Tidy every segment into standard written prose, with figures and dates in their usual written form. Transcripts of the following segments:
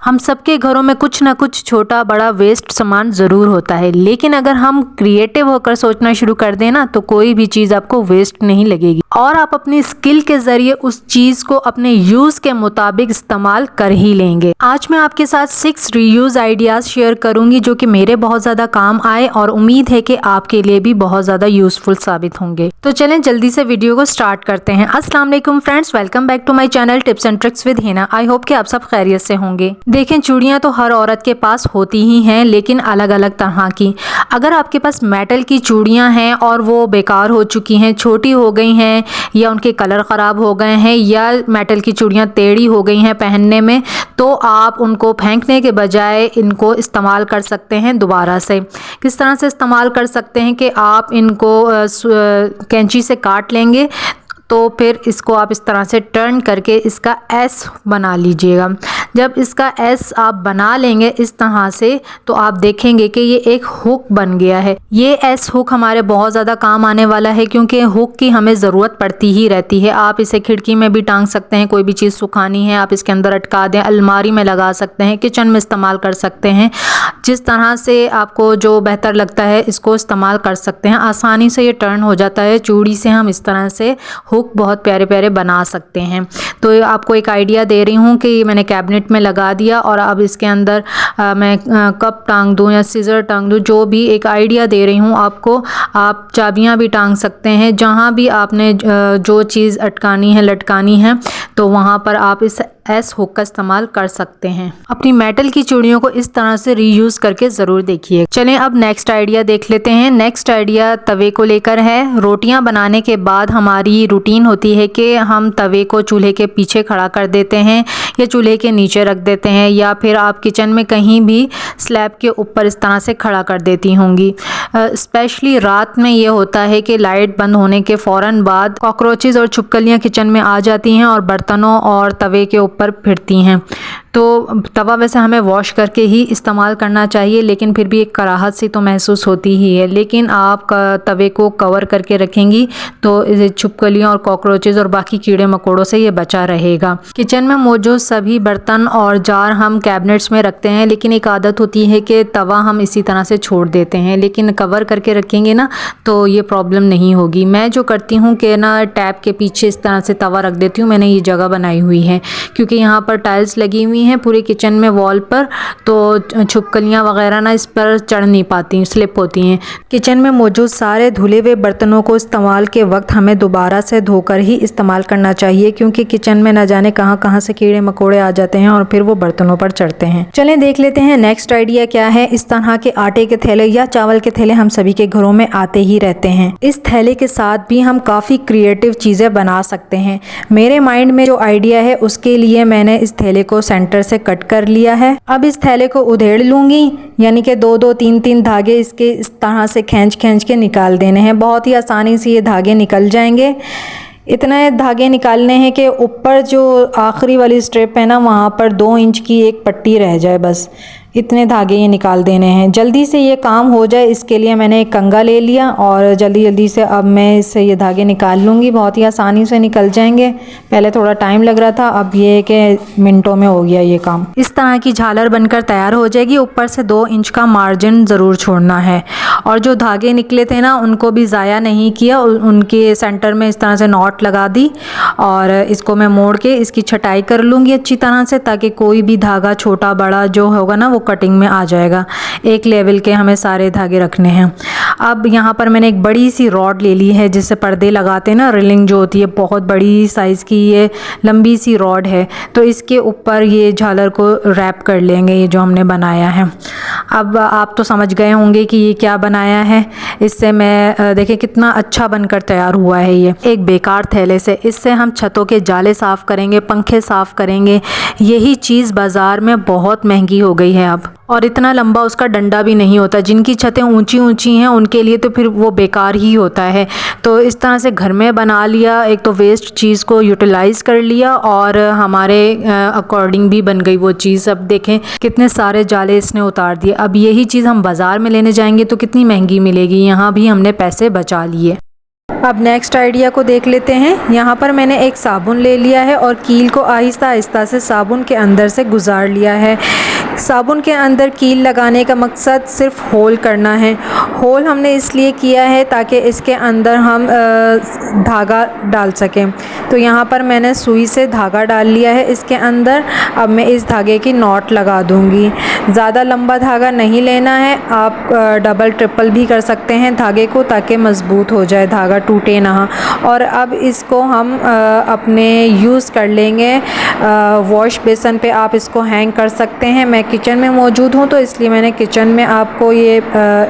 हम सबके घरों में कुछ ना कुछ छोटा बड़ा वेस्ट सामान ज़रूर होता है, लेकिन अगर हम क्रिएटिव होकर सोचना शुरू कर दें ना तो कोई भी चीज़ आपको वेस्ट नहीं लगेगी और आप अपनी स्किल के ज़रिए उस चीज़ को अपने यूज़ के मुताबिक इस्तेमाल कर ही लेंगे। आज मैं आपके साथ 6 रीयूज़ आइडियाज़ शेयर करूंगी जो कि मेरे बहुत ज़्यादा काम आए और उम्मीद है कि आपके लिए भी बहुत ज़्यादा यूज़फुल साबित होंगे। तो चलें जल्दी से वीडियो को स्टार्ट करते हैं। अस्सलाम वालेकुम friends, welcome back to my channel tips and tricks with Hina. I hope कि आप सब खैरियत से होंगे। देखें, चूड़ियाँ तो हर औरत के पास होती ही हैं, लेकिन अलग अलग तरह की। अगर आपके पास मेटल की चूड़ियाँ हैं और वो बेकार हो चुकी हैं, छोटी हो गई हैं या उनके कलर ख़राब हो गए हैं या मेटल की चूड़ियाँ टेढ़ी हो गई हैं पहनने में, तो आप उनको फेंकने के बजाय इनको इस्तेमाल कर सकते हैं दोबारा से। किस तरह से इस्तेमाल कर सकते हैं कि आप इनको कैंची से काट लेंगे तो फिर इसको आप इस तरह से टर्न करके इसका एस बना लीजिएगा। जब इसका एस आप बना लेंगे इस तरह से तो आप देखेंगे कि ये एक हुक बन गया है। ये एस हुक हमारे बहुत ज़्यादा काम आने वाला है क्योंकि हुक की हमें ज़रूरत पड़ती ही रहती है। आप इसे खिड़की में भी टांग सकते हैं, कोई भी चीज़ सुखानी है आप इसके अंदर अटका दें, अलमारी में लगा सकते हैं, किचन में इस्तेमाल कर सकते हैं। जिस तरह से आपको जो बेहतर लगता है इसको इस्तेमाल कर सकते हैं। आसानी से ये टर्न हो जाता है। चूड़ी से हम इस तरह से हुक बहुत प्यारे प्यारे बना सकते हैं। तो आपको एक आइडिया दे रही हूँ कि मैंने कैबिनेट में लगा दिया और अब इसके अंदर मैं कप टांग दूँ या सीज़र टांग दूँ, जो भी एक आइडिया दे रही हूँ आपको। आप चाबियाँ भी टांग सकते हैं, जहाँ भी आपने जो चीज़ अटकानी है लटकानी है तो वहाँ पर आप इस एस हुक का इस्तेमाल कर सकते हैं। अपनी मेटल की चूड़ियों को इस तरह से रीयूज़ करके ज़रूर देखिए। चलें अब नेक्स्ट आइडिया देख लेते हैं। नेक्स्ट आइडिया तवे को लेकर है। रोटियां बनाने के बाद हमारी रूटीन होती है कि हम तवे को चूल्हे के पीछे खड़ा कर देते हैं या चूल्हे के नीचे रख देते हैं या फिर आप किचन में कहीं भी स्लैब के ऊपर इस तरह से खड़ा कर देती होंगी। स्पेशली रात में ये होता है कि लाइट बंद होने के फ़ौरन बाद कॉकरोचेज़ और छिपकलियाँ किचन में आ जाती हैं और बर्तनों और तवे के ऊपर फिरती हैं। तो तवा वैसे हमें वॉश करके ही इस्तेमाल करना चाहिए, लेकिन फिर भी एक कराहत सी तो महसूस होती ही है। लेकिन आप तवे को कवर करके रखेंगी तो छिपकलियों और कॉकरोचेज़ और बाकी कीड़े मकोड़ों से ये बचा रहेगा। किचन में मौजूद सभी बर्तन और जार हम कैबिनेट्स में रखते हैं, लेकिन एक आदत होती है कि तवा हम इसी तरह से छोड़ देते हैं। लेकिन कवर करके रखेंगे ना तो ये प्रॉब्लम नहीं होगी। मैं जो करती हूँ कि ना टैप के पीछे इस तरह से तवा रख देती हूँ। मैंने ये जगह बनाई हुई है क्योंकि यहाँ पर टाइल्स लगी हुई हैं पूरे किचन में वॉल पर, तो छिपकलियाँ वगैरह ना इस पर चढ़ नहीं पाती, स्लिप होती हैं। किचन में मौजूद सारे धुले हुए बर्तनों को इस्तेमाल के वक्त हमें दोबारा से धोकर ही इस्तेमाल करना चाहिए क्योंकि किचन में न जाने कहाँ कहाँ से कीड़े मकोड़े आ जाते हैं और फिर वो बर्तनों पर चढ़ते हैं। चलें देख लेते हैं नेक्स्ट आइडिया क्या है। इस तरह के आटे के थैले या चावल के थैले हम सभी के घरों में आते ही रहते हैं। इस थैले के साथ भी हम काफ़ी क्रिएटिव चीज़ें बना सकते हैं। मेरे माइंड में जो आइडिया है उसके लिए मैंने इस थैले को सेंटर से कट कर लिया है। अब इस थैले को उधेड़ लूँगी, यानी कि 2-2 3-3 धागे इसके इस तरह से खींच के निकाल देने हैं। बहुत ही आसानी से ये धागे निकल जाएंगे। इतने धागे निकालने हैं कि ऊपर जो आखिरी वाली स्ट्रिप है ना वहाँ पर 2 इंच की एक पट्टी रह जाए, बस इतने धागे ये निकाल देने हैं। जल्दी से ये काम हो जाए इसके लिए मैंने एक कंघा ले लिया और जल्दी से अब मैं इससे ये धागे निकाल लूँगी। बहुत ही आसानी से निकल जाएंगे। पहले थोड़ा टाइम लग रहा था, अब ये कि मिनटों में हो गया ये काम। इस तरह की झालर बनकर तैयार हो जाएगी। ऊपर से 2 इंच का मार्जिन ज़रूर छोड़ना है और जो धागे निकले थे ना उनको भी ज़ाया नहीं किया, उनके सेंटर में इस तरह से नॉट लगा दी और इसको मैं मोड़ के इसकी छटाई कर लूँगी अच्छी तरह से, ताकि कोई भी धागा छोटा बड़ा जो होगा ना वो कटिंग में आ जाएगा। एक लेवल के हमें सारे धागे रखने हैं। अब यहाँ पर मैंने एक बड़ी सी रॉड ले ली है जिससे पर्दे लगाते हैं ना, रिलिंग जो होती है, बहुत बड़ी साइज़ की ये लंबी सी रॉड है। तो इसके ऊपर ये झालर को रैप कर लेंगे, ये जो हमने बनाया है। अब आप तो समझ गए होंगे कि ये क्या बनाया है। इससे मैं देखें कितना अच्छा बनकर तैयार हुआ है ये एक बेकार थैले से। इससे हम छतों के जाले साफ़ करेंगे, पंखे साफ़ करेंगे। यही चीज़ बाज़ार में बहुत महंगी हो गई है अब, और इतना लंबा उसका डंडा भी नहीं होता। जिनकी छतें ऊंची ऊंची हैं उनके लिए तो फिर वो बेकार ही होता है। तो इस तरह से घर में बना लिया, एक तो वेस्ट चीज़ को यूटिलाइज़ कर लिया और हमारे अकॉर्डिंग भी बन गई वो चीज़। अब देखें कितने सारे जाले इसने उतार दिए। अब यही चीज़ हम बाज़ार में लेने जाएंगे तो कितनी महंगी मिलेगी। यहाँ भी हमने पैसे बचा लिए। अब नेक्स्ट आइडिया को देख लेते हैं। यहाँ पर मैंने एक साबुन ले लिया है और कील को आहिस्ता आहिस्ता से साबुन के अंदर से गुजार लिया है। साबुन के अंदर कील लगाने का मकसद सिर्फ होल करना है। होल हमने इसलिए किया है ताकि इसके अंदर हम धागा डाल सकें। तो यहाँ पर मैंने सुई से धागा डाल लिया है इसके अंदर। अब मैं इस धागे की नॉट लगा दूँगी। ज़्यादा लंबा धागा नहीं लेना है, आप डबल ट्रिपल भी कर सकते हैं धागे को, ताकि मज़बूत हो जाए, धागा टूटे ना। और अब इसको हम अपने यूज़ कर लेंगे वॉश बेसन पे। आप इसको हैंग कर सकते हैं। मैं किचन में मौजूद हूँ तो इसलिए मैंने किचन में आपको ये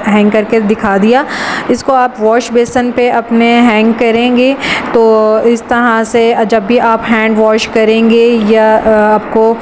हैंग करके दिखा दिया। इसको आप वॉश बेसन पे अपने हैंग करेंगे तो इस तरह से जब भी आप हैंड वॉश करेंगे या आपको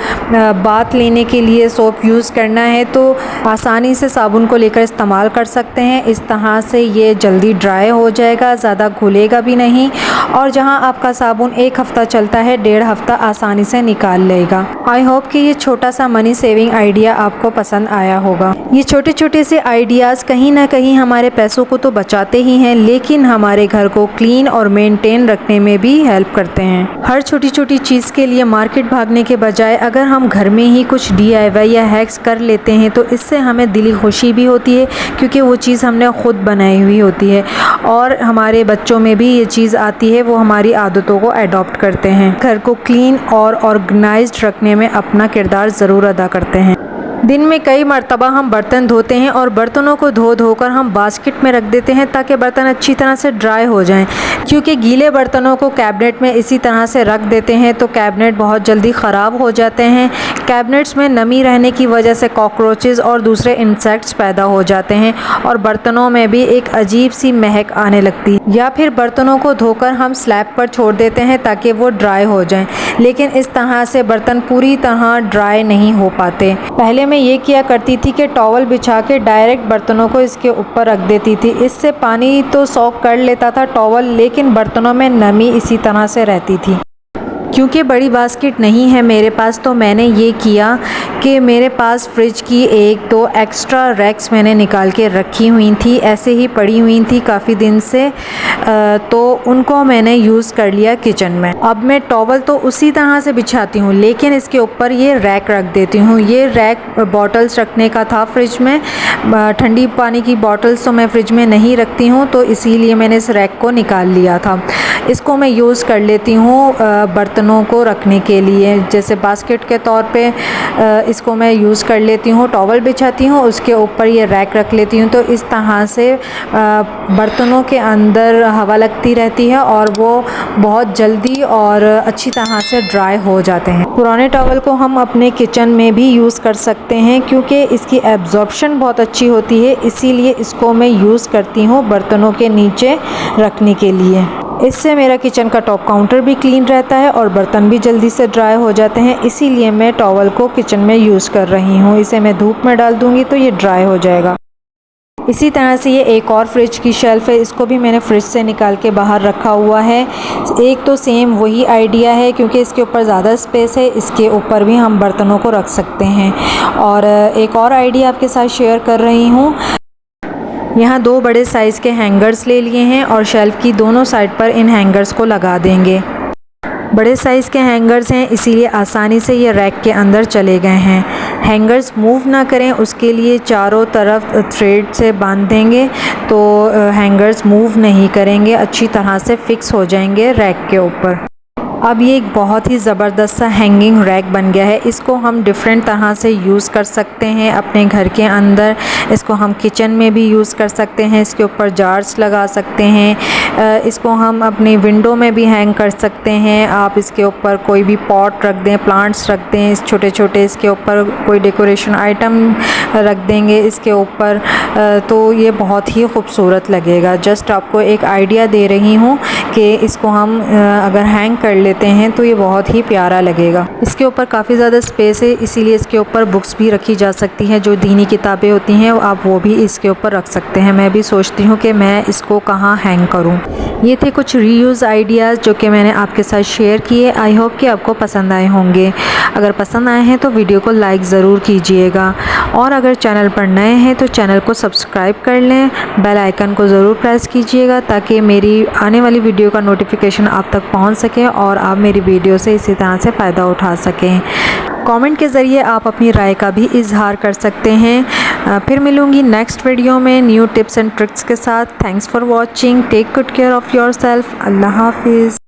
बाथ लेने के लिए सोप यूज़ करना है तो आसानी से साबुन को लेकर इस्तेमाल कर सकते हैं। इस तरह से ये जल्दी ड्राई हो जाएगा, ज़्यादा घुलेगा भी नहीं, और जहां आपका साबुन 1 हफ़्ता चलता है 1.5 हफ़्ता आसानी से निकाल लेगा। आई होप कि ये छोटा सा मनी सेविंग आइडिया आपको पसंद आया होगा। ये छोटे छोटे से आइडियाज़ कहीं ना कहीं हमारे पैसों को तो बचाते ही हैं, लेकिन हमारे घर को क्लीन और मेंटेन रखने में भी हेल्प करते हैं। हर छोटी छोटी चीज़ के लिए मार्केट भागने के बजाय अगर हम घर में ही कुछ DIY या हैक्स कर लेते हैं तो इससे हमें दिली खुशी भी होती है, क्योंकि वो चीज़ हमने ख़ुद बनाई हुई होती है और हमारे बच्चों में भी ये चीज़ आती है, वो हमारी आदतों को अडॉप्ट करते हैं। घर को क्लीन और ऑर्गेनाइज्ड रखने में अपना किरदार ज़रूर अदा करते हैं। दिन में कई मरतबा हम बर्तन धोते हैं और बर्तनों को धो धोकर हम बास्केट में रख देते हैं ताकि बर्तन अच्छी तरह से ड्राई हो जाएं, क्योंकि गीले बर्तनों को कैबिनेट में इसी तरह से रख देते हैं तो कैबिनेट बहुत जल्दी ख़राब हो जाते हैं। कैबिनेट्स में नमी रहने की वजह से कॉकरोचेस और दूसरे इंसेक्ट्स पैदा हो जाते हैं और बर्तनों में भी एक अजीब सी महक आने लगती है। या फिर बर्तनों को धोकर हम स्लैब पर छोड़ देते हैं ताकि वो ड्राई हो जाएं, लेकिन इस तरह से बर्तन पूरी तरह ड्राई नहीं हो पाते। पहले मैं ये किया करती थी कि टॉवल बिछा के डायरेक्ट बर्तनों को इसके ऊपर रख देती थी। इससे पानी तो सॉक कर लेता था टॉवल, लेकिन बर्तनों में नमी इसी तरह से रहती थी। क्योंकि बड़ी बास्केट नहीं है मेरे पास तो मैंने ये किया कि मेरे पास फ्रिज की 1-2 एक्स्ट्रा रैक्स मैंने निकाल के रखी हुई थी, ऐसे ही पड़ी हुई थी काफ़ी दिन से, तो उनको मैंने यूज़ कर लिया किचन में। अब मैं टॉवल तो उसी तरह से बिछाती हूँ, लेकिन इसके ऊपर ये रैक रख देती हूँ। ये रैक बॉटल्स रखने का था फ्रिज में, ठंडी पानी की बॉटल्स तो मैं फ्रिज में नहीं रखती हूँ, तो इसीलिए मैंने इस रैक को निकाल लिया था। इसको मैं यूज़ कर लेती हूँ बर्तनों को रखने के लिए, जैसे बास्केट के तौर पे इसको मैं यूज़ कर लेती हूँ। टॉवल बिछाती हूँ, उसके ऊपर ये रैक रख लेती हूँ, तो इस तरह से बर्तनों के अंदर हवा लगती रहती है और वो बहुत जल्दी और अच्छी तरह से ड्राई हो जाते हैं। पुराने टॉवल को हम अपने किचन में भी यूज़ कर सकते हैं क्योंकि इसकी एब्जॉर्प्शन बहुत अच्छी होती है, इसीलिए इसको मैं यूज़ करती हूँ बर्तनों के नीचे रखने के लिए। इससे मेरा किचन का टॉप काउंटर भी क्लीन रहता है और बर्तन भी जल्दी से ड्राई हो जाते हैं, इसीलिए मैं टॉवल को किचन में यूज़ कर रही हूँ। इसे मैं धूप में डाल दूँगी तो ये ड्राई हो जाएगा। इसी तरह से ये एक और फ्रिज की शेल्फ़ है, इसको भी मैंने फ्रिज से निकाल के बाहर रखा हुआ है। एक तो सेम वही आइडिया है क्योंकि इसके ऊपर ज़्यादा स्पेस है, इसके ऊपर भी हम बर्तनों को रख सकते हैं। और एक और आइडिया आपके साथ शेयर कर रही हूँ। यहाँ 2 बड़े साइज़ के हैंगर्स ले लिए हैं और शेल्फ़ की दोनों साइड पर इन हैंगर्स को लगा देंगे। बड़े साइज़ के हैंगर्स हैं इसीलिए आसानी से ये रैक के अंदर चले गए हैं। हैंगर्स मूव ना करें उसके लिए चारों तरफ थ्रेड से बांध देंगे तो हैंगर्स मूव नहीं करेंगे, अच्छी तरह से फिक्स हो जाएंगे रैक के ऊपर। अब ये एक बहुत ही ज़बरदस्त सा हैंगिंग रैक बन गया है। इसको हम डिफरेंट तरह से यूज़ कर सकते हैं अपने घर के अंदर। इसको हम किचन में भी यूज़ कर सकते हैं, इसके ऊपर जार्स लगा सकते हैं, इसको हम अपनी विंडो में भी हैंग कर सकते हैं। आप इसके ऊपर कोई भी पॉट रख दें, प्लांट्स रख दें, इस छोटे छोटे इसके ऊपर कोई डेकोरेशन आइटम रख देंगे इसके ऊपर, तो ये बहुत ही खूबसूरत लगेगा। जस्ट आपको एक आइडिया दे रही हूँ कि इसको हम अगर हैंग कर लेते हैं तो ये बहुत ही प्यारा लगेगा। इसके ऊपर काफ़ी ज़्यादा स्पेस है, इसीलिए इसके ऊपर बुक्स भी रखी जा सकती हैं, जो दीनी किताबें होती हैं आप वो भी इसके ऊपर रख सकते हैं। मैं भी सोचती हूँ कि मैं इसको कहाँ हैंग करूँ। ये थे कुछ रीयूज़ आइडियाज़ जो कि मैंने आपके साथ शेयर किए। आई होप कि आपको पसंद आए होंगे। अगर पसंद आए हैं तो वीडियो को लाइक ज़रूर कीजिएगा और अगर चैनल पर नए हैं तो चैनल को सब्सक्राइब कर लें, बेल आइकन को ज़रूर प्रेस कीजिएगा ताकि मेरी आने वाली वीडियो का नोटिफिकेशन आप तक पहुंच सके और आप मेरी वीडियो से इसी तरह से फ़ायदा उठा सकें। कमेंट के ज़रिए आप अपनी राय का भी इजहार कर सकते हैं। फिर मिलूँगी नेक्स्ट वीडियो में न्यू टिप्स एंड ट्रिक्स के साथ। Thanks for watching, take good care of yourself. अल्लाह हाफिज़।